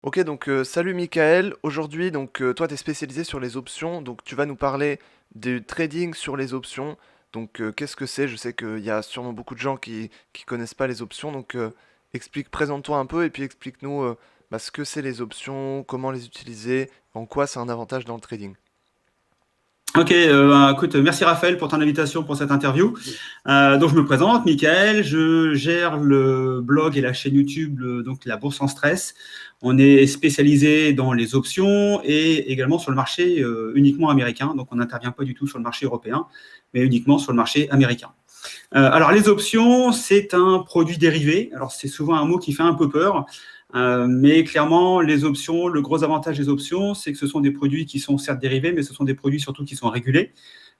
Ok, donc salut Michael. Aujourd'hui, donc toi, tu es spécialisé sur les options, donc tu vas nous parler du trading sur les options. Donc qu'est-ce que c'est? Je sais qu'il y a sûrement beaucoup de gens qui connaissent pas les options, donc présente-toi un peu et puis explique-nous ce que c'est les options, comment les utiliser, en quoi c'est un avantage dans le trading. Ok, écoute, merci Raphaël pour ton invitation pour cette interview. Donc je me présente, Michael, je gère le blog et la chaîne YouTube, donc la Bourse en stress. On est spécialisé dans les options et également sur le marché uniquement américain. Donc on n'intervient pas du tout sur le marché européen, mais uniquement sur le marché américain. Alors les options, c'est un produit dérivé. Alors c'est souvent un mot qui fait un peu peur, mais clairement les options, le gros avantage des options, c'est que ce sont des produits qui sont certes dérivés, mais ce sont des produits surtout qui sont régulés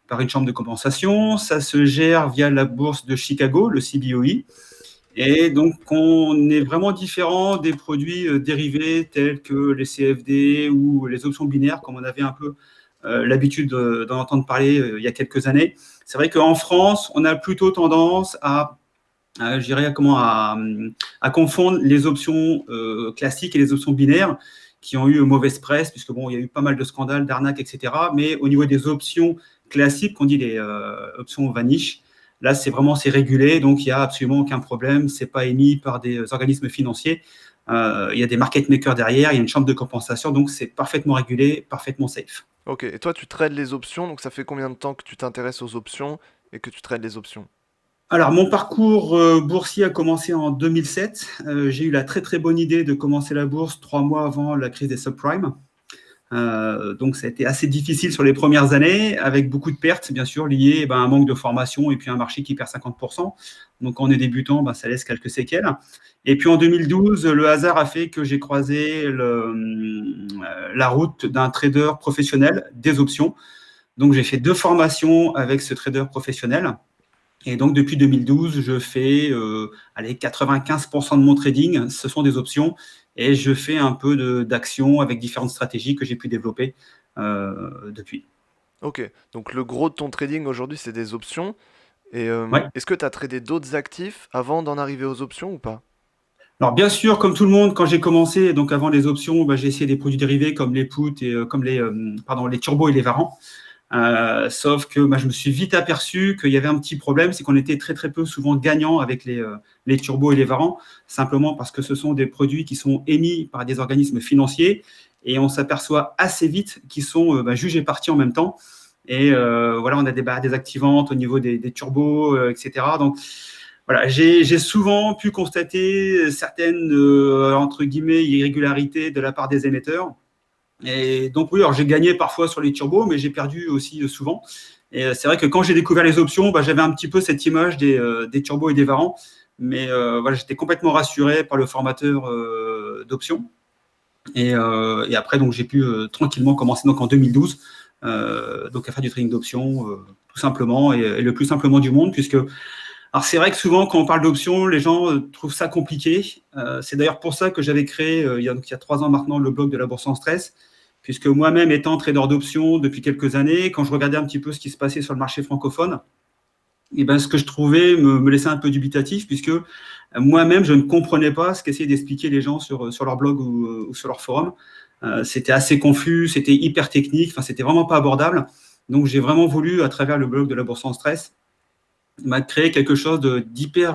par une chambre de compensation. Ça se gère via la bourse de Chicago, le CBOE. Et donc, on est vraiment différent des produits dérivés tels que les CFD ou les options binaires, comme on avait un peu l'habitude d'en entendre parler il y a quelques années. C'est vrai qu'en France, on a plutôt tendance je dirais, à confondre les options classiques et les options binaires qui ont eu mauvaise presse, puisque bon, il y a eu pas mal de scandales, d'arnaques, etc. Mais au niveau des options classiques, qu'on dit les options vanish, là, c'est régulé, donc il n'y a absolument aucun problème. C'est pas émis par des organismes financiers. Il y a des market makers derrière, il y a une chambre de compensation, donc c'est parfaitement régulé, parfaitement safe. Ok, et toi, tu trades les options, donc ça fait combien de temps que tu t'intéresses aux options et que tu trades les options? Alors, mon parcours boursier a commencé en 2007. J'ai eu la très très bonne idée de commencer la bourse 3 mois avant la crise des subprimes. Donc, ça a été assez difficile sur les premières années, avec beaucoup de pertes, bien sûr, liées à un manque de formation et puis un marché qui perd 50%. Donc, quand on est débutant, ça laisse quelques séquelles. Et puis, en 2012, le hasard a fait que j'ai croisé la route d'un trader professionnel des options. Donc, j'ai fait 2 formations avec ce trader professionnel. Et donc, depuis 2012, je fais 95% de mon trading, ce sont des options. Et je fais un peu d'action avec différentes stratégies que j'ai pu développer depuis. Ok, donc le gros de ton trading aujourd'hui, c'est des options. Et Ouais. est-ce que tu as tradé d'autres actifs avant d'en arriver aux options ou pas? Alors, bien sûr, comme tout le monde, quand j'ai commencé, donc avant les options, j'ai essayé des produits dérivés comme les puts et comme les turbos et les varants. Sauf que je me suis vite aperçu qu'il y avait un petit problème, c'est qu'on était très très peu souvent gagnant avec les turbos et les varants, simplement parce que ce sont des produits qui sont émis par des organismes financiers et on s'aperçoit assez vite qu'ils sont juges et parties en même temps. Et voilà, on a des barres désactivantes au niveau des turbos, etc. Donc voilà, j'ai souvent pu constater certaines, entre guillemets, irrégularités de la part des émetteurs. Et donc oui, alors j'ai gagné parfois sur les turbos, mais j'ai perdu aussi souvent. Et c'est vrai que quand j'ai découvert les options, j'avais un petit peu cette image des turbos et des varants. Mais voilà, j'étais complètement rassuré par le formateur d'options. Et après, donc j'ai pu tranquillement commencer donc en 2012 donc à faire du trading d'options tout simplement et le plus simplement du monde, puisque alors c'est vrai que souvent quand on parle d'options, les gens trouvent ça compliqué. C'est d'ailleurs pour ça que j'avais créé il y a 3 ans maintenant le blog de la Bourse en stress, puisque moi-même étant trader d'options depuis quelques années, quand je regardais un petit peu ce qui se passait sur le marché francophone, et ce que je trouvais me laissait un peu dubitatif, puisque moi-même je ne comprenais pas ce qu'essayaient d'expliquer les gens sur leur blog ou sur leur forum. C'était assez confus, c'était hyper technique, enfin c'était vraiment pas abordable. Donc j'ai vraiment voulu, à travers le blog de la Bourse en stress, créer quelque chose d'hyper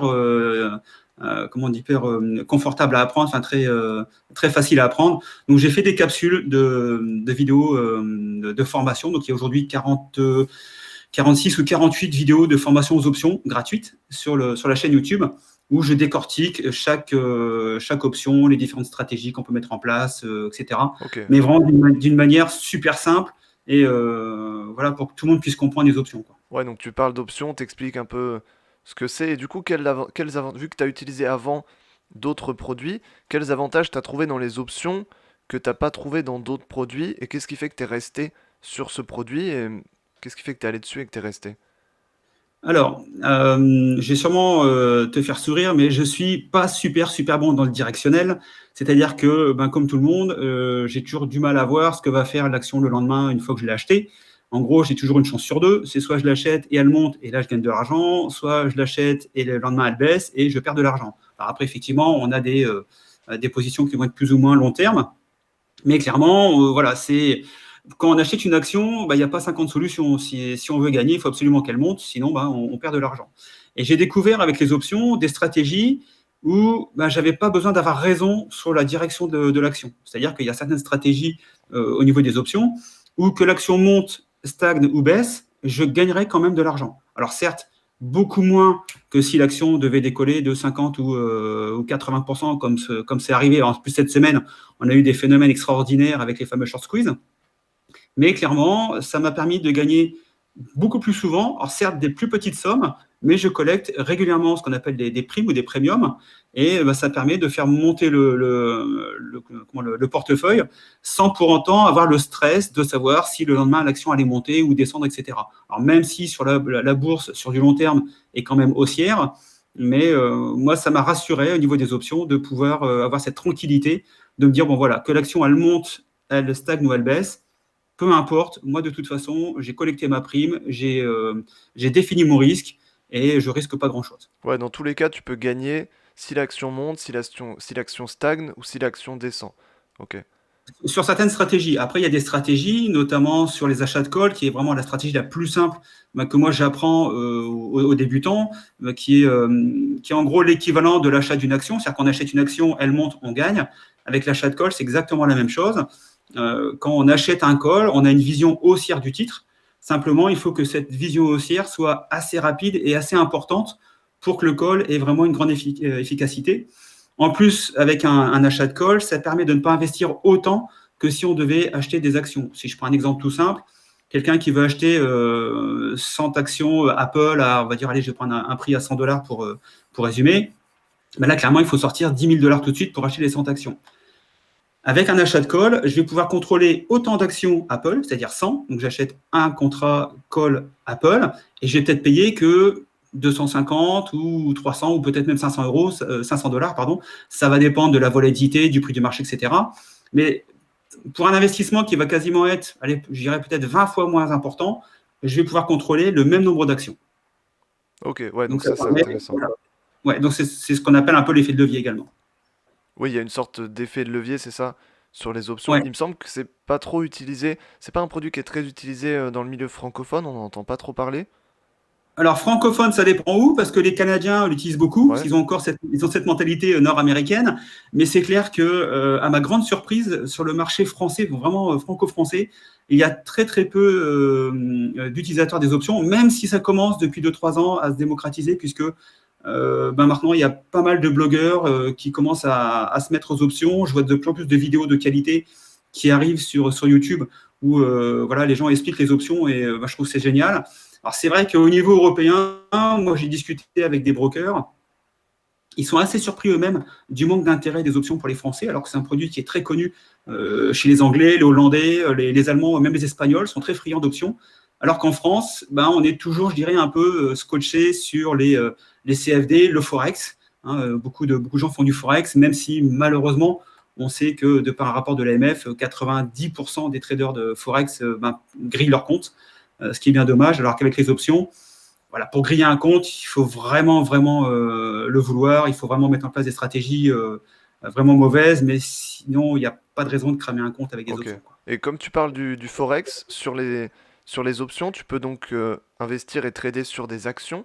confortable à apprendre, enfin très facile à apprendre. Donc j'ai fait des capsules de vidéos de formation. Donc il y a aujourd'hui 46 ou 48 vidéos de formation aux options gratuites sur la chaîne YouTube où je décortique chaque option, les différentes stratégies qu'on peut mettre en place, etc. Ok. Mais vraiment d'une manière super simple et voilà, pour que tout le monde puisse comprendre les options, quoi. Ouais, donc tu parles d'options, t'expliques un peu ce que c'est. Et du coup, vu que tu as utilisé avant d'autres produits, quels avantages t'as trouvé dans les options que t'as pas trouvé dans d'autres produits? Et qu'est-ce qui fait que t'es resté sur ce produit? Et qu'est-ce qui fait que t'es allé dessus et que t'es resté? Alors, je vais sûrement te faire sourire, mais je suis pas super super bon dans le directionnel. C'est-à-dire que, comme tout le monde, j'ai toujours du mal à voir ce que va faire l'action le lendemain une fois que je l'ai acheté. En gros, j'ai toujours une chance sur deux. C'est soit je l'achète et elle monte et là je gagne de l'argent, soit je l'achète et le lendemain elle baisse et je perds de l'argent. Alors après, effectivement, on a des positions qui vont être plus ou moins long terme. Mais clairement, voilà, c'est quand on achète une action, il n'y a pas 50 solutions. Si on veut gagner, il faut absolument qu'elle monte, sinon on perd de l'argent. Et j'ai découvert avec les options des stratégies où je n'avais pas besoin d'avoir raison sur la direction de l'action. C'est-à-dire qu'il y a certaines stratégies au niveau des options où que l'action monte, stagne ou baisse, je gagnerai quand même de l'argent. Alors certes, beaucoup moins que si l'action devait décoller de 50 ou 80%, comme c'est arrivé. En plus, cette semaine, on a eu des phénomènes extraordinaires avec les fameux short squeeze. Mais clairement, ça m'a permis de gagner beaucoup plus souvent, alors certes des plus petites sommes, mais je collecte régulièrement ce qu'on appelle des primes ou des premiums, et ça permet de faire monter le portefeuille sans pour autant avoir le stress de savoir si le lendemain l'action allait monter ou descendre, etc. Alors même si sur la bourse, sur du long terme, est quand même haussière, mais moi ça m'a rassuré au niveau des options de pouvoir avoir cette tranquillité, de me dire, bon voilà, que l'action elle monte, elle stagne ou elle baisse, peu importe, moi de toute façon, j'ai collecté ma prime, j'ai défini mon risque et je risque pas grand-chose. Ouais, dans tous les cas, tu peux gagner si l'action monte, si l'action stagne ou si l'action descend. Ok. Sur certaines stratégies. Après, il y a des stratégies, notamment sur les achats de call, qui est vraiment la stratégie la plus simple que moi j'apprends aux débutants, qui est en gros l'équivalent de l'achat d'une action. C'est-à-dire qu'on achète une action, elle monte, on gagne. Avec l'achat de call, c'est exactement la même chose. Quand on achète un call, on a une vision haussière du titre. Simplement, il faut que cette vision haussière soit assez rapide et assez importante pour que le call ait vraiment une grande efficacité. En plus, avec un achat de call, ça permet de ne pas investir autant que si on devait acheter des actions. Si je prends un exemple tout simple, quelqu'un qui veut acheter 100 actions Apple à, on va dire, allez, je vais prendre un prix à 100 dollars pour résumer, là, clairement, il faut sortir 10 000 dollars tout de suite pour acheter les 100 actions. Avec un achat de call, je vais pouvoir contrôler autant d'actions Apple, c'est-à-dire 100. Donc, j'achète un contrat call Apple et je vais peut-être payer que 250 ou 300 ou peut-être même 500 euros, 500 dollars, pardon. Ça va dépendre de la volatilité, du prix du marché, etc. Mais pour un investissement qui va quasiment être, allez, je dirais peut-être 20 fois moins important, je vais pouvoir contrôler le même nombre d'actions. Ok, ouais, donc Donc, ça ça c'est permet, intéressant. voilà. Ouais, donc c'est ce qu'on appelle un peu l'effet de levier également. Oui, il y a une sorte d'effet de levier, c'est ça, sur les options. Ouais. Il me semble que c'est pas trop utilisé. C'est pas un produit qui est très utilisé dans le milieu francophone, on n'en entend pas trop parler. Alors, francophone, ça dépend où, parce que les Canadiens l'utilisent beaucoup, parce Ouais, qu'ils ont encore ils ont cette mentalité nord-américaine. Mais c'est clair que, à ma grande surprise, sur le marché français, vraiment franco-français, il y a très très peu d'utilisateurs des options, même si ça commence depuis 2 3 ans à se démocratiser, puisque maintenant il y a pas mal de blogueurs qui commencent à se mettre aux options. Je vois de plus en plus de vidéos de qualité qui arrivent sur YouTube où voilà, les gens expliquent les options et je trouve que c'est génial. Alors, c'est vrai qu'au niveau européen, moi, j'ai discuté avec des brokers. Ils sont assez surpris eux-mêmes du manque d'intérêt des options pour les Français, alors que c'est un produit qui est très connu chez les Anglais, les Hollandais, les Allemands, même les Espagnols sont très friands d'options. Alors qu'en France, on est toujours, je dirais, un peu scotché sur les CFD, le Forex. Beaucoup de gens font du Forex, même si malheureusement, on sait que, de par un rapport de l'AMF, 90% des traders de Forex grillent leur compte, ce qui est bien dommage, alors qu'avec les options, voilà, pour griller un compte, il faut vraiment, vraiment le vouloir, il faut vraiment mettre en place des stratégies vraiment mauvaises, mais sinon, il n'y a pas de raison de cramer un compte avec des ok. options, quoi. Et comme tu parles du Forex, sur les options, tu peux donc investir et trader sur des actions,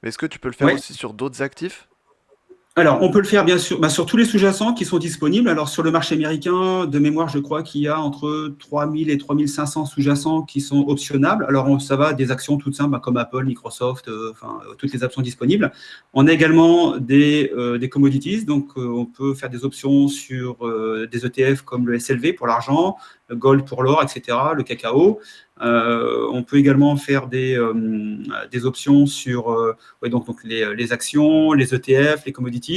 mais est-ce que tu peux le faire Ouais. aussi sur d'autres actifs? Alors, on peut le faire bien sûr sur tous les sous-jacents qui sont disponibles. Alors, sur le marché américain, de mémoire, je crois qu'il y a entre 3000 et 3500 sous-jacents qui sont optionnables. Alors, ça va des actions toutes simples comme Apple, Microsoft, toutes les options disponibles. On a également des commodities, donc on peut faire des options sur des ETF comme le SLV pour l'argent, le gold pour l'or, etc., le cacao. On peut également faire des options sur ouais, donc les actions, les ETF, les commodities.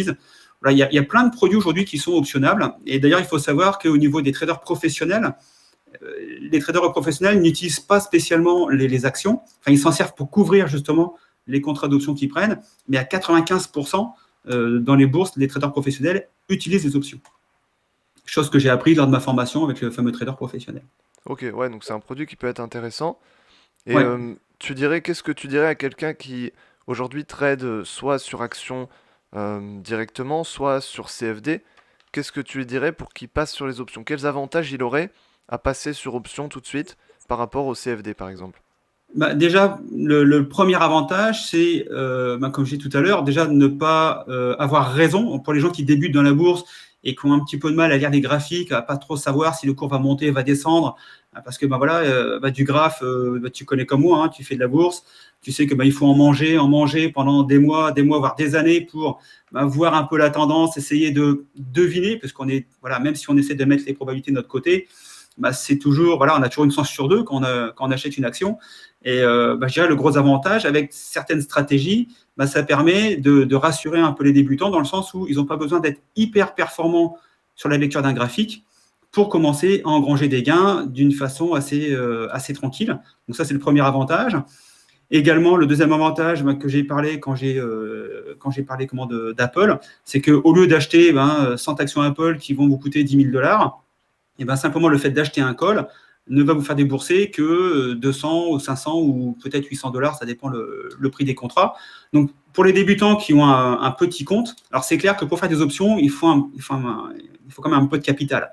Voilà, il y a plein de produits aujourd'hui qui sont optionnables. Et d'ailleurs, il faut savoir qu'au niveau des traders professionnels, les traders professionnels n'utilisent pas spécialement les actions. Enfin, ils s'en servent pour couvrir justement les contrats d'options qu'ils prennent. Mais à 95%, dans les bourses, les traders professionnels utilisent les options. Chose que j'ai appris lors de ma formation avec le fameux trader professionnel. Ok, ouais, donc c'est un produit qui peut être intéressant. Et Ouais. qu'est-ce que tu dirais à quelqu'un qui aujourd'hui trade soit sur action directement, soit sur CFD, qu'est-ce que tu lui dirais pour qu'il passe sur les options? Quels avantages il aurait à passer sur options tout de suite par rapport au CFD par exemple? Bah, déjà, le premier avantage, c'est, comme je disais tout à l'heure, déjà de ne pas avoir raison. Pour les gens qui débutent dans la bourse et qui ont un petit peu de mal à lire les graphiques, à pas trop savoir si le cours va monter, va descendre, parce que voilà, du graphe, tu connais comme moi, hein, tu fais de la bourse, tu sais que il faut en manger pendant des mois, voire des années pour voir un peu la tendance, essayer de deviner, parce qu'on est, voilà, même si on essaie de mettre les probabilités de notre côté, c'est toujours, voilà, on a toujours une chance sur deux quand on achète une action. Et je dirais le gros avantage avec certaines stratégies, ça permet de rassurer un peu les débutants dans le sens où ils n'ont pas besoin d'être hyper performants sur la lecture d'un graphique pour commencer à engranger des gains d'une façon assez tranquille. Donc ça, c'est le premier avantage. Également, le deuxième avantage que j'ai parlé quand j'ai parlé d'Apple, c'est qu'au lieu d'acheter 100 actions Apple qui vont vous coûter 10 000 $, et simplement le fait d'acheter un call ne va vous faire débourser que 200 ou 500 ou peut-être 800 $, ça dépend le prix des contrats. Donc, pour les débutants qui ont un petit compte, alors c'est clair que pour faire des options, il faut quand même un peu de capital.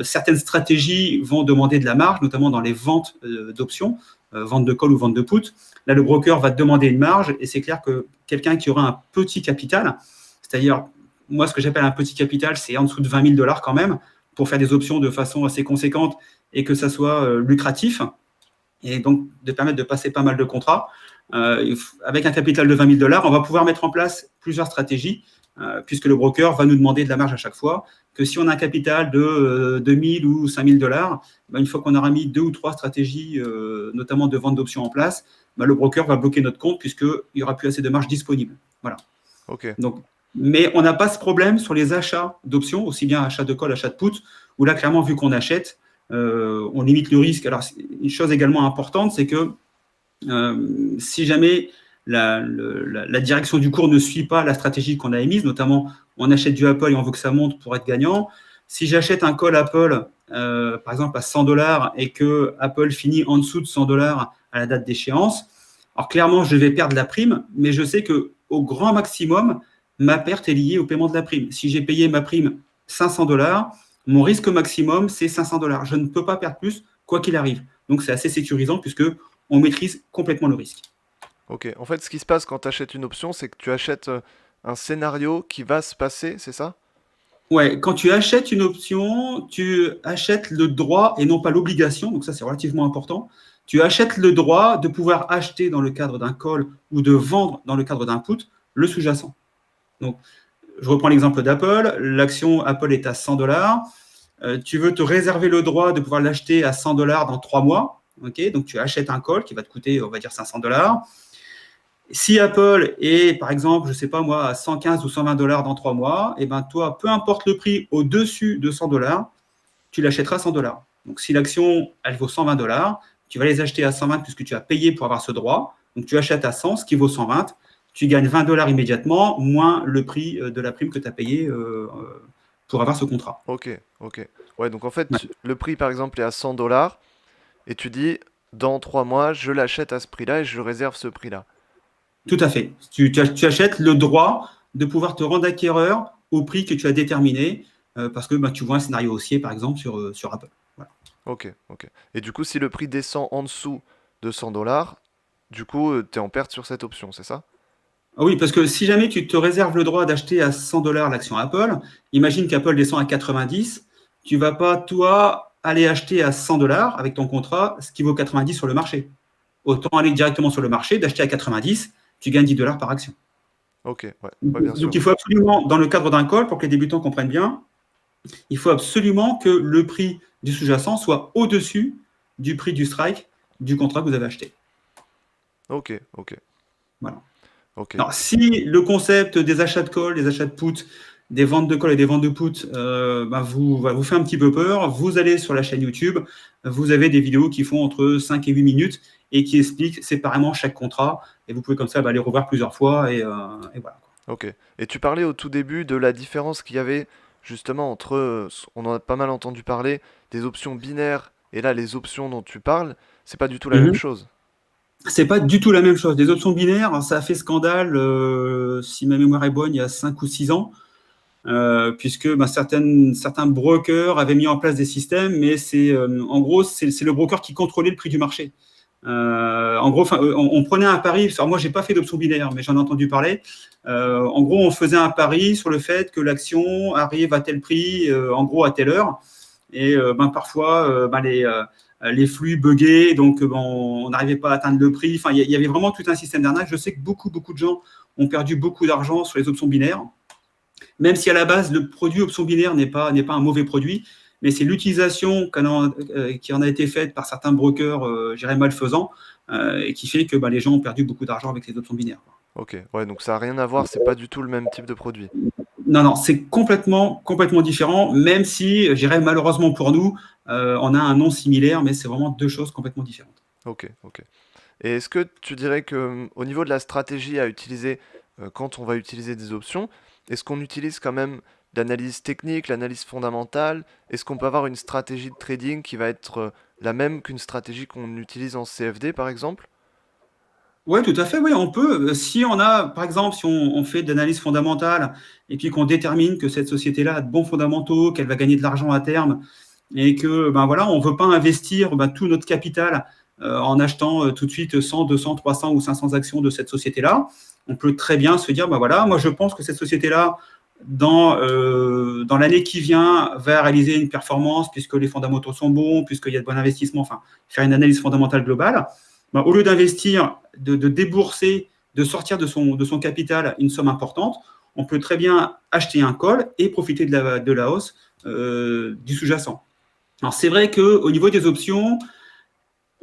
Certaines stratégies vont demander de la marge, notamment dans les ventes d'options, vente de call ou vente de put. Là, le broker va te demander une marge et c'est clair que quelqu'un qui aura un petit capital, c'est-à-dire, moi, ce que j'appelle un petit capital, c'est en dessous de 20 000 $ quand même, pour faire des options de façon assez conséquente et que ça soit lucratif, et donc de permettre de passer pas mal de contrats. Avec un capital de 20 000 $, on va pouvoir mettre en place plusieurs stratégies, puisque le broker va nous demander de la marge à chaque fois, que si on a un capital de 2 000 ou 5 000 $, une fois qu'on aura mis 2 ou 3 stratégies, notamment de vente d'options en place, le broker va bloquer notre compte puisqu'il n'y aura plus assez de marge disponible. Voilà. Ok. Donc, mais on n'a pas ce problème sur les achats d'options, aussi bien achat de call, achat de put, où là, clairement, vu qu'on achète, on limite le risque. Alors, une chose également importante, c'est que si jamais la direction du cours ne suit pas la stratégie qu'on a émise, notamment on achète du Apple et on veut que ça monte pour être gagnant, si j'achète un call Apple, par exemple à 100 $ et que Apple finit en dessous de 100 $ à la date d'échéance, alors clairement, je vais perdre la prime, mais je sais qu'au grand maximum, ma perte est liée au paiement de la prime. Si j'ai payé ma prime 500 $, mon risque maximum, c'est 500 $. Je ne peux pas perdre plus, quoi qu'il arrive. Donc, c'est assez sécurisant puisque on maîtrise complètement le risque. Ok. En fait, ce qui se passe quand tu achètes une option, c'est que tu achètes un scénario qui va se passer, c'est ça? Ouais, quand tu achètes une option, tu achètes le droit et non pas l'obligation. Donc, ça, c'est relativement important. Tu achètes le droit de pouvoir acheter dans le cadre d'un call ou de vendre dans le cadre d'un put le sous-jacent. Donc, je reprends l'exemple d'Apple. L'action Apple est à 100 $. Tu veux te réserver le droit de pouvoir l'acheter à 100 $ dans 3 mois. Okay, donc, tu achètes un call qui va te coûter, on va dire, 500 $. Si Apple est, par exemple, je ne sais pas moi, à 115 ou 120 $ dans 3 mois, et toi, peu importe le prix au-dessus de 100 $, tu l'achèteras à 100 $. Donc, si l'action, elle vaut 120 $, tu vas les acheter à 120 puisque tu as payé pour avoir ce droit. Donc, tu achètes à 100, ce qui vaut 120. Tu gagnes 20 $ immédiatement, moins le prix de la prime que tu as payé pour avoir ce contrat. Ok, ok. Ouais, donc en fait, Ouais, le prix par exemple est à 100 $ et tu dis dans 3 mois, je l'achète à ce prix-là et je réserve ce prix-là. tout à fait. Tu achètes le droit de pouvoir te rendre acquéreur au prix que tu as déterminé parce que tu vois un scénario haussier, par exemple, sur Apple. Voilà. Ok, ok. Et du coup, si le prix descend en dessous de 100 $, du coup, tu es en perte sur cette option, c'est ça? Ah oui, parce que si jamais tu te réserves le droit d'acheter à 100 $ l'action Apple, imagine qu'Apple descend à 90, tu vas pas, toi, aller acheter à 100 $ avec ton contrat ce qui vaut 90 sur le marché. Autant aller directement sur le marché, d'acheter à 90, tu gagnes 10 $ par action. Ok, ouais, ouais, bien Donc sûr. il faut absolument, dans le cadre d'un call, pour que les débutants comprennent bien, il faut absolument que le prix du sous-jacent soit au-dessus du prix du strike du contrat que vous avez acheté. Ok, ok, Voilà. ok. Alors, si le concept des achats de call, des achats de put, des ventes de call et des ventes de put vous fait un petit peu peur, vous allez sur la chaîne YouTube, vous avez des vidéos qui font entre 5 et 8 minutes et qui expliquent séparément chaque contrat. Et vous pouvez comme ça les revoir plusieurs fois et voilà. Ok. Et tu parlais au tout début de la différence qu'il y avait justement entre, on en a pas mal entendu parler, des options binaires et là les options dont tu parles, c'est pas du tout la même Mhm. chose. C'est pas du tout la même chose. Les options binaires, ça a fait scandale, si ma mémoire est bonne, il y a 5 ou 6 ans. puisque certains brokers avaient mis en place des systèmes, mais en gros, c'est le broker qui contrôlait le prix du marché. En gros, on prenait un pari. Alors moi, j'ai pas fait d'option binaire, mais j'en ai entendu parler. En gros, on faisait un pari sur le fait que l'action arrive à tel prix, en gros à telle heure. Et parfois, les flux buguaient, donc on n'arrivait pas à atteindre le prix. Enfin, il y avait vraiment tout un système d'arnaque. Je sais que beaucoup de gens ont perdu beaucoup d'argent sur les options binaires, même si à la base, le produit option binaire n'est pas un mauvais produit, mais c'est l'utilisation qui en a été faite par certains brokers, malfaisants, et qui fait que les gens ont perdu beaucoup d'argent avec les options binaires. Ok, ouais, donc ça a rien à voir, c'est pas du tout le même type de produit. Non, c'est complètement différent, même si, malheureusement pour nous, on a un nom similaire, mais c'est vraiment deux choses complètement différentes. Ok, ok. Et est-ce que tu dirais que au niveau de la stratégie à utiliser quand on va utiliser des options, est-ce qu'on utilise quand même l'analyse technique, l'analyse fondamentale? Est-ce qu'on peut avoir une stratégie de trading qui va être la même qu'une stratégie qu'on utilise en CFD par exemple? Oui, tout à fait, oui, on peut. Si on a, par exemple, si on fait de l'analyse fondamentale et puis qu'on détermine que cette société-là a de bons fondamentaux, qu'elle va gagner de l'argent à terme et que, on ne veut pas investir tout notre capital en achetant tout de suite 100, 200, 300 ou 500 actions de cette société-là, on peut très bien se dire, moi je pense que cette société-là, dans l'année qui vient, va réaliser une performance puisque les fondamentaux sont bons, puisqu'il y a de bons investissements, enfin, faire une analyse fondamentale globale. Au lieu d'investir, de débourser, de sortir de son capital une somme importante, on peut très bien acheter un call et profiter de la hausse du sous-jacent. Alors c'est vrai qu'au niveau des options,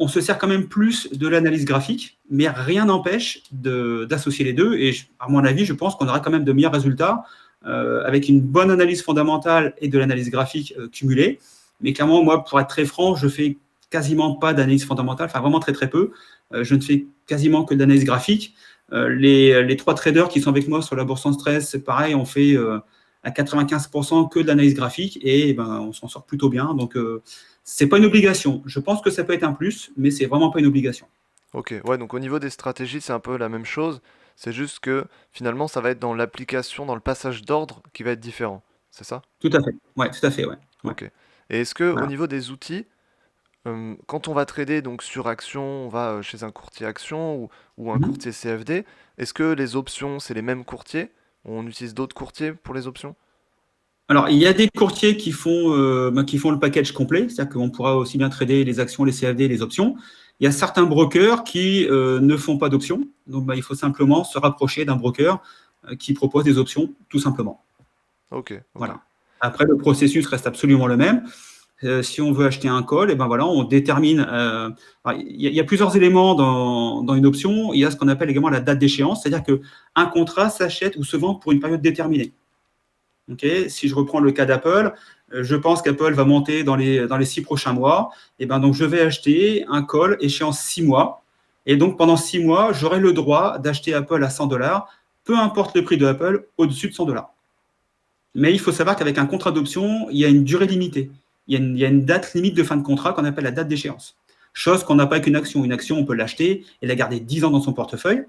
on se sert quand même plus de l'analyse graphique, mais rien n'empêche d'associer les deux. Et à mon avis, je pense qu'on aura quand même de meilleurs résultats avec une bonne analyse fondamentale et de l'analyse graphique cumulée. Mais clairement, moi, pour être très franc, je fais quasiment pas d'analyse fondamentale, enfin vraiment très très peu. Je ne fais quasiment que de l'analyse graphique. Les trois traders qui sont avec moi sur la bourse en stress, c'est pareil, on fait à 95% que de l'analyse graphique et on s'en sort plutôt bien. Donc, c'est pas une obligation. Je pense que ça peut être un plus, mais c'est vraiment pas une obligation. Ok, ouais, donc au niveau des stratégies, c'est un peu la même chose. C'est juste que finalement, ça va être dans l'application, dans le passage d'ordre qui va être différent. C'est ça? Tout à fait. Ouais, tout à fait, ouais. Ouais. Ok. Et est-ce que au Voilà. niveau des outils, quand on va trader donc sur action, on va chez un courtier action ou un Mhm. courtier CFD, est-ce que les options, c'est les mêmes courtiers? On utilise d'autres courtiers pour les options? Alors, il y a des courtiers qui font le package complet, c'est-à-dire qu'on pourra aussi bien trader les actions, les CFD, les options. Il y a certains brokers qui ne font pas d'options, donc il faut simplement se rapprocher d'un broker qui propose des options, tout simplement. Ok, ok. Voilà. Après, le processus reste absolument le même. Si on veut acheter un call, et on détermine. Il y a plusieurs éléments dans une option. Il y a ce qu'on appelle également la date d'échéance, c'est-à-dire qu'un contrat s'achète ou se vend pour une période déterminée. Okay, si je reprends le cas d'Apple, je pense qu'Apple va monter dans les 6 prochains mois. Et donc je vais acheter un call échéance 6 mois. Et donc pendant 6 mois, j'aurai le droit d'acheter Apple à 100 dollars, peu importe le prix de Apple, au-dessus de 100 dollars. Mais il faut savoir qu'avec un contrat d'option, il y a une durée limitée. Il y a une date limite de fin de contrat qu'on appelle la date d'échéance. Chose qu'on n'a pas avec une action. Une action, on peut l'acheter et la garder 10 ans dans son portefeuille.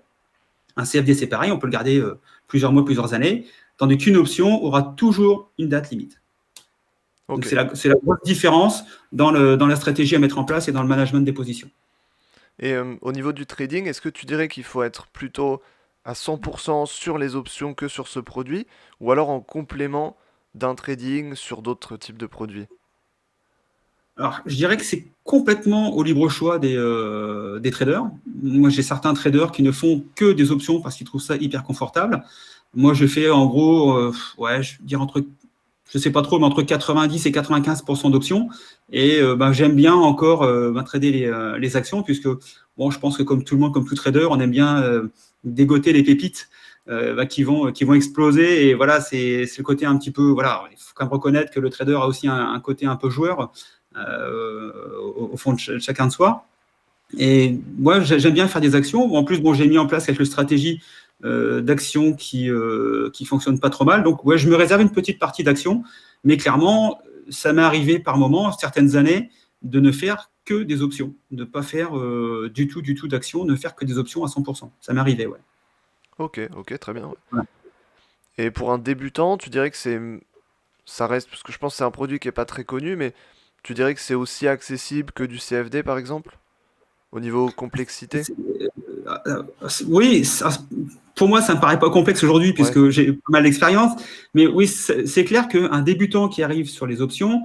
Un CFD, c'est pareil, on peut le garder plusieurs mois, plusieurs années, tandis qu'une option aura toujours une date limite. Donc, Ok. c'est la grosse différence dans la stratégie à mettre en place et dans le management des positions. Et au niveau du trading, est-ce que tu dirais qu'il faut être plutôt à 100% sur les options que sur ce produit, ou alors en complément d'un trading sur d'autres types de produits? Alors, je dirais que c'est complètement au libre choix des traders. Moi, j'ai certains traders qui ne font que des options parce qu'ils trouvent ça hyper confortable. Moi, je fais en gros, je dirais je sais pas trop, mais entre 90 et 95% d'options. Et j'aime bien encore trader les actions, puisque je pense que comme tout le monde, comme tout trader, on aime bien dégoter les pépites qui vont exploser. Et voilà, c'est le côté un petit peu. Voilà, il faut quand même reconnaître que le trader a aussi un côté un peu joueur au fond de chacun de soi. Et moi, j'aime bien faire des actions. En plus, j'ai mis en place quelques stratégies d'actions qui fonctionnent pas trop mal. Donc, ouais, je me réserve une petite partie d'actions, mais clairement, ça m'est arrivé par moment, certaines années, de ne faire que des options, de ne pas faire du tout d'actions, ne faire que des options à 100%. Ça m'est arrivé, ouais. Ok, ok, très bien, ouais. Voilà. Et pour un débutant, tu dirais que ça reste, parce que je pense que c'est un produit qui est pas très connu, mais tu dirais que c'est aussi accessible que du CFD par exemple, au niveau complexité? Oui, pour moi, ça ne me paraît pas complexe aujourd'hui Ouais, puisque j'ai pas mal d'expérience. Mais oui, c'est clair qu'un débutant qui arrive sur les options,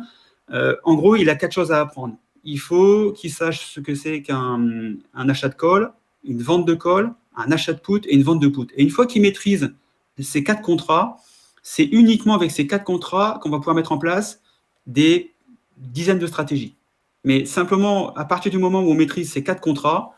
en gros, il a quatre choses à apprendre. Il faut qu'il sache ce que c'est qu'un achat de call, une vente de call, un achat de put et une vente de put. Et une fois qu'il maîtrise ces quatre contrats, c'est uniquement avec ces quatre contrats qu'on va pouvoir mettre en place des dizaines de stratégies. Mais simplement, à partir du moment où on maîtrise ces quatre contrats,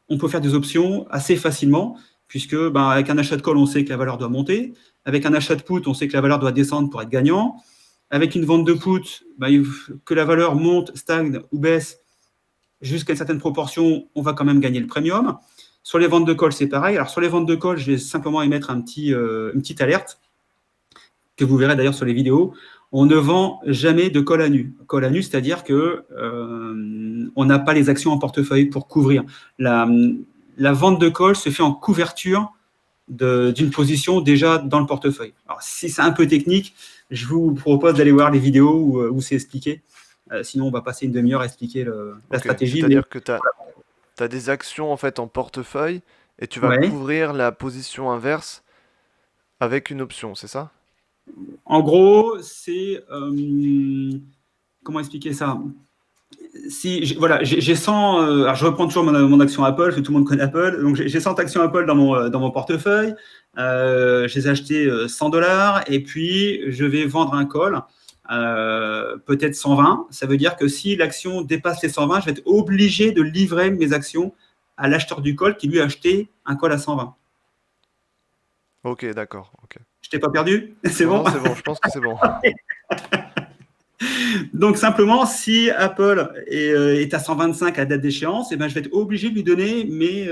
on peut faire des options assez facilement, puisque ben, avec un achat de call, on sait que la valeur doit monter. Avec un achat de put, on sait que la valeur doit descendre pour être gagnant. Avec une vente de put, ben, que la valeur monte, stagne ou baisse jusqu'à une certaine proportion, on va quand même gagner le premium. Sur les ventes de call, c'est pareil. Alors sur les ventes de call, je vais simplement émettre une petite alerte que vous verrez d'ailleurs sur les vidéos. On ne vend jamais de call à nu. Call à nu, c'est-à-dire que on n'a pas les actions en portefeuille pour couvrir. La vente de call se fait en couverture d'une position déjà dans le portefeuille. Alors, si c'est un peu technique, je vous propose d'aller voir les vidéos où c'est expliqué. Sinon, on va passer une demi-heure à expliquer la ok. stratégie. Mais C'est-à-dire que t'as des actions en fait en portefeuille et tu vas ouais, couvrir la position inverse avec une option, c'est ça? en gros, c'est comment expliquer ça? Si voilà, j'ai 100, alors je reprends toujours mon action Apple, parce que tout le monde connaît Apple. Donc j'ai 100 actions Apple dans mon portefeuille. Je les ai achetées 100 $ et puis je vais vendre un call, peut-être 120. Ça veut dire que si l'action dépasse les 120, je vais être obligé de livrer mes actions à l'acheteur du call qui lui a acheté un call à 120. Ok, d'accord. Ok. Je t'ai pas perdu? C'est Non, bon? non, c'est bon. Je pense que c'est bon. Donc simplement, si Apple est à 125 à date d'échéance, eh ben, je vais être obligé de lui donner mes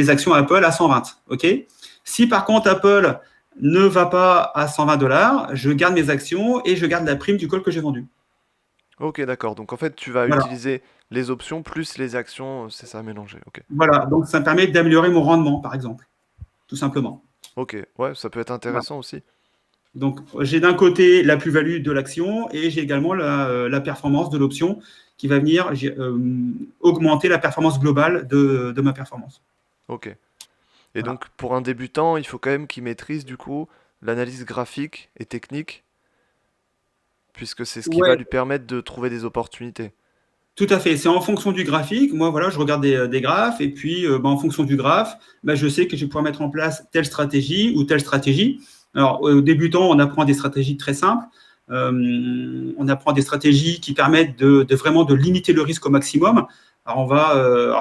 actions Apple à 120. Okay, si par contre Apple ne va pas à 120 $, je garde mes actions et je garde la prime du call que j'ai vendu. Ok, d'accord. Donc en fait, tu vas Voilà. utiliser les options plus les actions, c'est ça mélangé. Ok. Voilà. Donc ça me permet d'améliorer mon rendement, par exemple, tout simplement. Ok, ouais, ça peut être Voilà. intéressant aussi. Donc j'ai d'un côté la plus-value de l'action et j'ai également la performance de l'option qui va venir augmenter la performance globale de ma performance. Ok. Et Voilà. donc pour un débutant, il faut quand même qu'il maîtrise du coup l'analyse graphique et technique, puisque c'est ce qui va Ouais, lui permettre de trouver des opportunités. tout à fait. C'est en fonction du graphique. Moi, voilà, je regarde des graphes et puis en fonction du graphe, je sais que je vais pouvoir mettre en place telle stratégie ou telle stratégie. Alors, au débutant, on apprend des stratégies très simples. On apprend des stratégies qui permettent vraiment de limiter le risque au maximum. Alors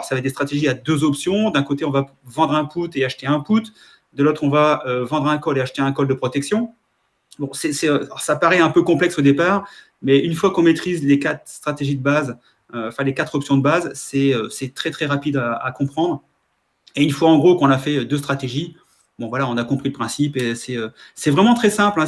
ça va être des stratégies à deux options. D'un côté, on va vendre un put et acheter un put. De l'autre, on va vendre un call et acheter un call de protection. Bon, ça paraît un peu complexe au départ, mais une fois qu'on maîtrise les quatre stratégies de base, enfin les quatre options de base, c'est très très rapide à comprendre. Et une fois en gros qu'on a fait deux stratégies, bon voilà, on a compris le principe et c'est vraiment très simple. Hein,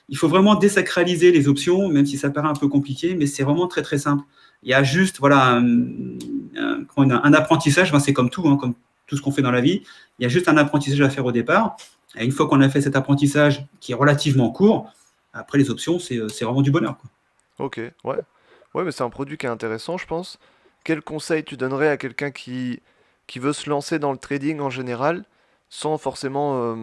il faut vraiment désacraliser les options, même si ça paraît un peu compliqué, mais c'est vraiment très très simple. Il y a juste voilà un apprentissage. C'est comme tout, hein, comme tout ce qu'on fait dans la vie. Il y a juste un apprentissage à faire au départ. Et une fois qu'on a fait cet apprentissage qui est relativement court, après les options, c'est vraiment du bonheur, quoi. Ok, ouais. Ouais, mais c'est un produit qui est intéressant, je pense. Quel conseil tu donnerais à quelqu'un qui veut se lancer dans le trading en général, sans forcément...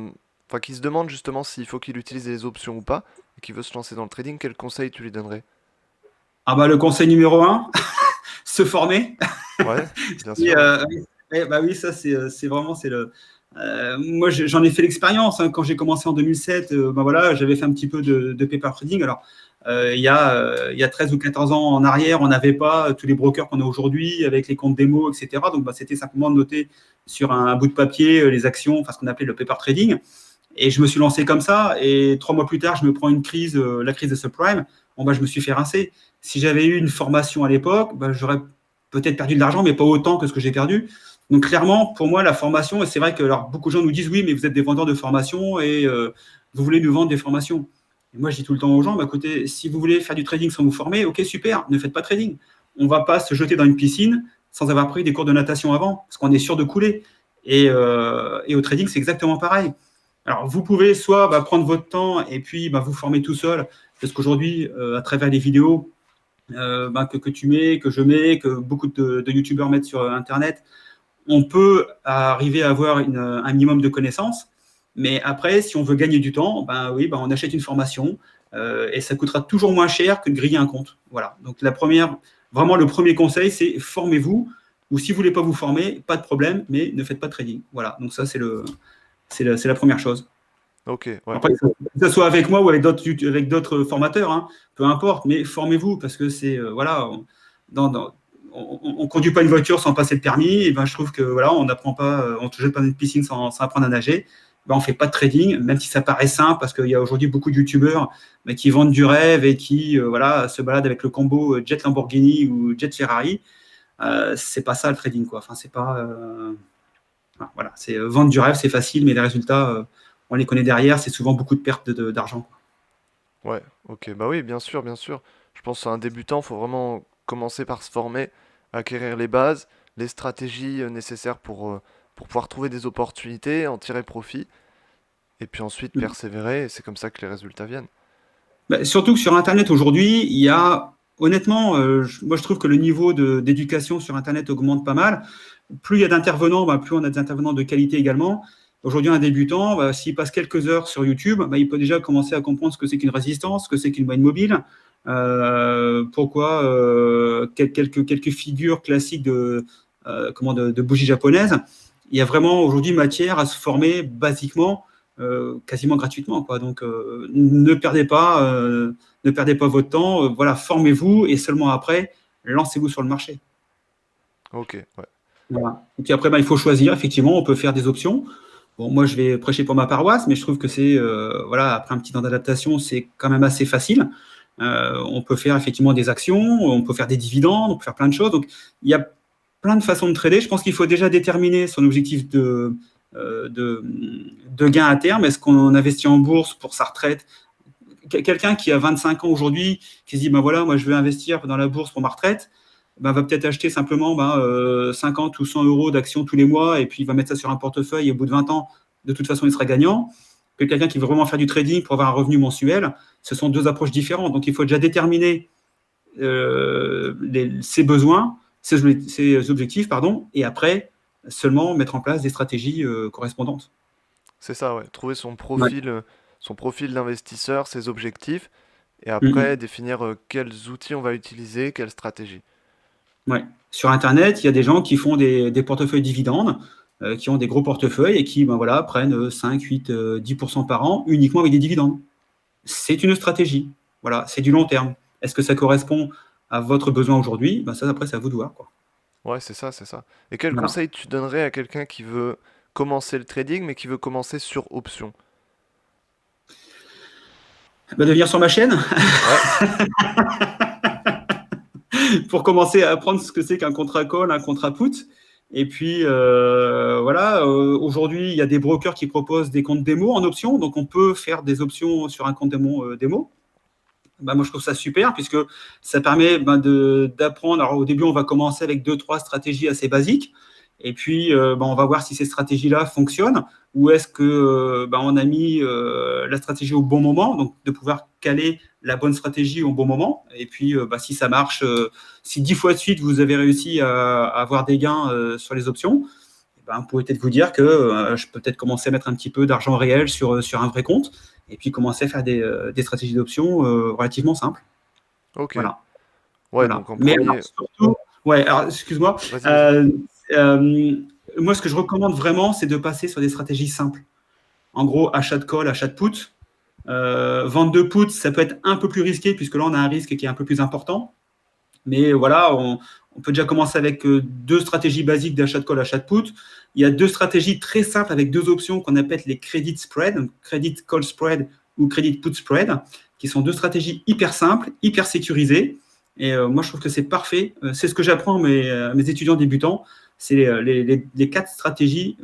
Enfin, qui se demande justement s'il faut qu'il utilise les options ou pas, et qui veut se lancer dans le trading, quel conseil tu lui donnerais? Ah bah le conseil numéro un, se former. Ouais, bien Et, sûr, ouais. oui, ça c'est vraiment c'est le. Moi j'en ai fait l'expérience hein, quand j'ai commencé en 2007. Voilà, j'avais fait un petit peu de paper trading. Alors il y a 13 ou 14 ans en arrière, on n'avait pas tous les brokers qu'on a aujourd'hui avec les comptes démo, etc. Donc c'était simplement de noter sur un bout de papier les actions, enfin ce qu'on appelait le paper trading. Et je me suis lancé comme ça. Et 3 mois plus tard, je me prends une crise, la crise des subprimes. Bon, je me suis fait rincer. Si j'avais eu une formation à l'époque, j'aurais peut-être perdu de l'argent, mais pas autant que ce que j'ai perdu. Donc clairement, pour moi, la formation, et c'est vrai que alors, beaucoup de gens nous disent oui, mais vous êtes des vendeurs de formation et vous voulez nous vendre des formations. Et moi, je dis tout le temps aux gens, écoutez, si vous voulez faire du trading sans vous former, ok, super, ne faites pas de trading. On ne va pas se jeter dans une piscine sans avoir pris des cours de natation avant, parce qu'on est sûr de couler. Et au trading, c'est exactement pareil. Alors, vous pouvez soit prendre votre temps et puis vous former tout seul, parce qu'aujourd'hui, à travers les vidéos que tu mets, que je mets, que beaucoup de YouTubeurs mettent sur Internet, on peut arriver à avoir un minimum de connaissances. Mais après, si on veut gagner du temps, oui, on achète une formation et ça coûtera toujours moins cher que de griller un compte. Voilà. Donc vraiment le premier conseil, c'est formez-vous. Ou si vous voulez pas vous former, pas de problème, mais ne faites pas de trading. Voilà. Donc ça, c'est la première chose. Ok, ouais. Après, que ce soit avec moi ou avec d'autres formateurs, hein, peu importe, mais formez-vous parce que voilà, on ne conduit pas une voiture sans passer le permis. Et je trouve que voilà, on n'apprend pas, on ne jette pas dans une piscine sans apprendre à nager. On ne fait pas de trading, même si ça paraît simple, parce qu'il y a aujourd'hui beaucoup de youtubeurs qui vendent du rêve et qui voilà, se baladent avec le combo jet Lamborghini ou jet Ferrari. C'est pas ça le trading, quoi. Enfin, c'est pas. Voilà, c'est vendre du rêve, c'est facile, mais les résultats, on les connaît derrière, c'est souvent beaucoup de pertes d'argent. Ouais, ok, bah oui, bien sûr, bien sûr. Je pense qu'un débutant, faut vraiment commencer par se former, acquérir les bases, les stratégies nécessaires pour pouvoir trouver des opportunités, en tirer profit, et puis ensuite persévérer, et c'est comme ça que les résultats viennent. Surtout que sur Internet aujourd'hui, il y a, honnêtement, moi je trouve que le niveau d'éducation sur Internet augmente pas mal. Plus il y a d'intervenants, plus on a des intervenants de qualité également. Aujourd'hui, un débutant, s'il passe quelques heures sur YouTube, il peut déjà commencer à comprendre ce que c'est qu'une résistance, ce que c'est qu'une moyenne mobile, pourquoi quelques figures classiques de bougies japonaises. Il y a vraiment aujourd'hui matière à se former basiquement quasiment gratuitement, quoi. Donc, ne perdez pas votre temps. Voilà, formez-vous et seulement après, lancez-vous sur le marché. Ok, ouais. Voilà. Et puis après, il faut choisir. Effectivement, on peut faire des options. Bon, moi, je vais prêcher pour ma paroisse, mais je trouve que voilà, après un petit temps d'adaptation, c'est quand même assez facile. On peut faire effectivement des actions, on peut faire des dividendes, on peut faire plein de choses. Donc, il y a plein de façons de trader. Je pense qu'il faut déjà déterminer son objectif euh, de, de gain à terme. Est-ce qu'on investit en bourse pour sa retraite? Quelqu'un qui a 25 ans aujourd'hui, qui se dit, voilà, moi, je veux investir dans la bourse pour ma retraite, va peut-être acheter simplement 50 ou 100 euros d'actions tous les mois et puis il va mettre ça sur un portefeuille et au bout de 20 ans, de toute façon, il sera gagnant. Que quelqu'un qui veut vraiment faire du trading pour avoir un revenu mensuel, ce sont deux approches différentes. Donc, il faut déjà déterminer ses besoins, ses objectifs, pardon, et après, seulement mettre en place des stratégies correspondantes. C'est ça, ouais. Trouver Ouais. son profil d'investisseur, ses objectifs, et Mm après -hmm. définir quels outils on va utiliser, quelle stratégie. Ouais. Sur Internet, il y a des gens qui font des portefeuilles dividendes, qui ont des gros portefeuilles et qui voilà, prennent 5, 8, 10% par an uniquement avec des dividendes. C'est une stratégie. Voilà, c'est du long terme. Est-ce que ça correspond à votre besoin aujourd'hui? Ça, après, c'est à vous de voir, quoi. Ouais, c'est ça, c'est ça. Et quel Voilà. conseil tu donnerais à quelqu'un qui veut commencer le trading, mais qui veut commencer sur option? De venir sur ma chaîne Ouais, pour commencer à apprendre ce que c'est qu'un contrat call, un contrat put. Et puis, voilà, aujourd'hui, il y a des brokers qui proposent des comptes démo en option. Donc, on peut faire des options sur un compte démo. Moi, je trouve ça super puisque ça permet d'apprendre. Alors, au début, on va commencer avec deux, trois stratégies assez basiques. Et puis, on va voir si ces stratégies-là fonctionnent ou est-ce que on a mis la stratégie au bon moment, donc de pouvoir caler la bonne stratégie au bon moment. Et puis, si ça marche, si 10 fois de suite, vous avez réussi à avoir des gains sur les options, vous pouvez peut-être vous dire que je peux peut-être commencer à mettre un petit peu d'argent réel sur un vrai compte et puis commencer à faire des stratégies d'options relativement simples. ok. Voilà. Ouais, Voilà. donc en Mais alors, premier... surtout, ouais, alors, excuse-moi. Vas-y, vas-y. Euh, euh, Moi, ce que je recommande vraiment, c'est de passer sur des stratégies simples. En gros, achat de call, achat de put. Vente de put, ça peut être un peu plus risqué puisque là, on a un risque qui est un peu plus important. Mais voilà, on peut déjà commencer avec deux stratégies basiques d'achat de call, achat de put. Il y a deux stratégies très simples avec deux options qu'on appelle les credit spread, donc credit call spread ou credit put spread, qui sont deux stratégies hyper simples, hyper sécurisées. Et moi, je trouve que c'est parfait. C'est ce que j'apprends à mes étudiants débutants. C'est les quatre stratégies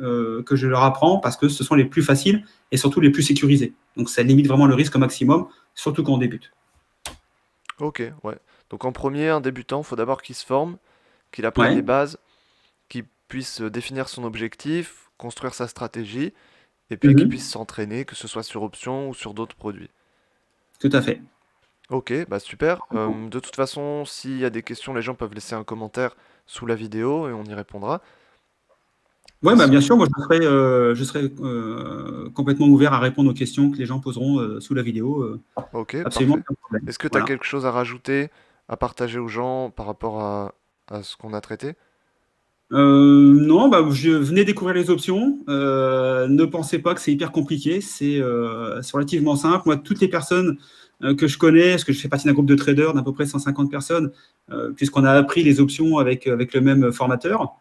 que je leur apprends parce que ce sont les plus faciles et surtout les plus sécurisées. Donc, ça limite vraiment le risque au maximum, surtout quand on débute. Ok, ouais. Donc en premier, un débutant, faut d'abord qu'il se forme, qu'il apprenne les Ouais. bases, qu'il puisse définir son objectif, construire sa stratégie et puis qu'il puisse Mhm. s'entraîner, que ce soit sur options ou sur d'autres produits. Tout à fait. Ok, bah super. De toute façon, s'il y a des questions, les gens peuvent laisser un commentaire sous la vidéo et on y répondra. Oui, bah, Est-ce bien sûr, moi je serai complètement ouvert à répondre aux questions que les gens poseront sous la vidéo. Ok, Absolument, parfait. pas de problème. Est-ce que tu as Voilà. quelque chose à rajouter, à partager aux gens par rapport à ce qu'on a traité? Non, bah, je venais découvrir les options. Ne pensez pas que c'est hyper compliqué. C'est relativement simple. Moi, toutes les personnes que je connais, parce que je fais partie d'un groupe de traders d'à peu près 150 personnes, puisqu'on a appris les options avec le même formateur.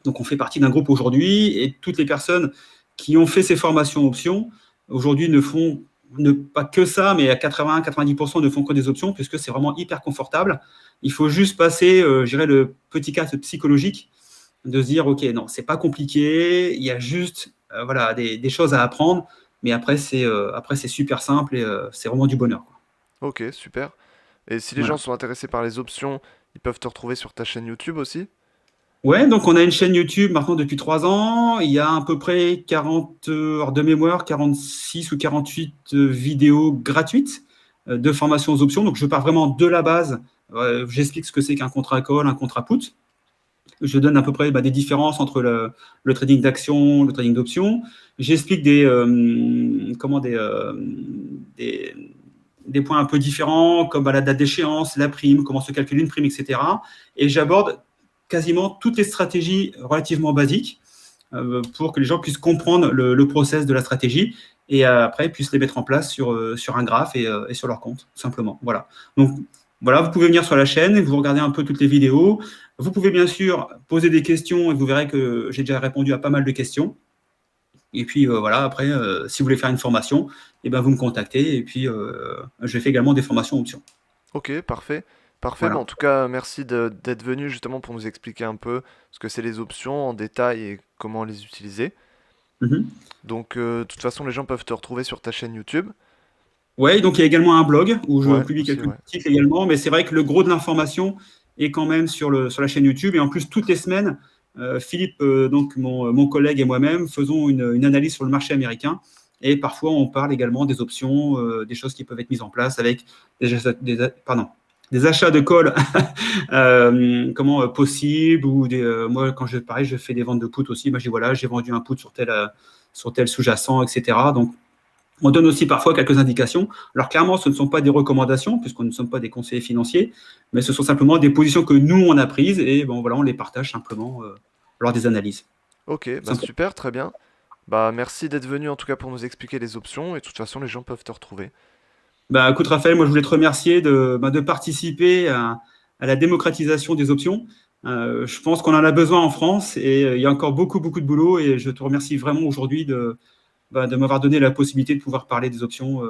Donc, on fait partie d'un groupe aujourd'hui et toutes les personnes qui ont fait ces formations options aujourd'hui ne font pas que ça, mais à 80-90% ne font que des options puisque c'est vraiment hyper confortable. Il faut juste passer, je dirais, le petit cas psychologique de se dire, OK, non, c'est pas compliqué, il y a juste voilà, des choses à apprendre, mais après, c'est super simple et c'est vraiment du bonheur, quoi. Ok, super. Et si les gens Voilà. sont intéressés par les options, ils peuvent te retrouver sur ta chaîne YouTube aussi? Ouais, donc on a une chaîne YouTube maintenant depuis 3 ans. Il y a à peu près 40 heures de mémoire, 46 ou 48 vidéos gratuites de formation aux options. Donc je pars vraiment de la base. J'explique ce que c'est qu'un contrat call, un contrat put. Je donne à peu près des différences entre le trading d'action, le trading d'options. J'explique des, des points un peu différents, comme la date d'échéance, la prime, comment se calcule une prime, etc. Et j'aborde quasiment toutes les stratégies relativement basiques pour que les gens puissent comprendre le process de la stratégie et après puissent les mettre en place sur un graphe et sur leur compte, tout simplement. Voilà. Donc, voilà, vous pouvez venir sur la chaîne et vous regardez un peu toutes les vidéos. Vous pouvez bien sûr poser des questions et vous verrez que j'ai déjà répondu à pas mal de questions. Et puis voilà, après, si vous voulez faire une formation, eh ben, vous me contactez et puis je fais également des formations options. Ok, parfait. Parfait, bah en Voilà. tout cas, merci d'être venu justement pour nous expliquer un peu ce que c'est les options en détail et comment les utiliser. Mhm. Donc, de toute façon, les gens peuvent te retrouver sur ta chaîne YouTube. Ouais, donc il y a également un blog où je Ouais, publie aussi, quelques ouais. articles également, mais c'est vrai que le gros de l'information est quand même sur la chaîne YouTube. Et en plus, toutes les semaines, Philippe, donc mon collègue et moi-même, faisons une analyse sur le marché américain. Et parfois, on parle également des options, des choses qui peuvent être mises en place avec des achats de call possibles. Moi, quand pareil, je fais des ventes de put aussi. Moi, je dis voilà, j'ai vendu un put sur tel sous-jacent, etc. Donc, on donne aussi parfois quelques indications. Alors clairement, ce ne sont pas des recommandations, puisqu'on ne sommes pas des conseillers financiers, mais ce sont simplement des positions que nous, on a prises et bon, voilà, on les partage simplement lors des analyses. Ok, bah Simplement. super, très bien. Bah merci d'être venu en tout cas pour nous expliquer les options et de toute façon, les gens peuvent te retrouver. Bah, écoute, Raphaël, moi, je voulais te remercier de participer à la démocratisation des options. Je pense qu'on en a besoin en France et il y a encore beaucoup, beaucoup de boulot et je te remercie vraiment aujourd'hui de m'avoir donné la possibilité de pouvoir parler des options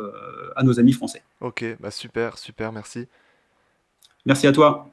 à nos amis français. Ok, bah super, super, merci. Merci à toi.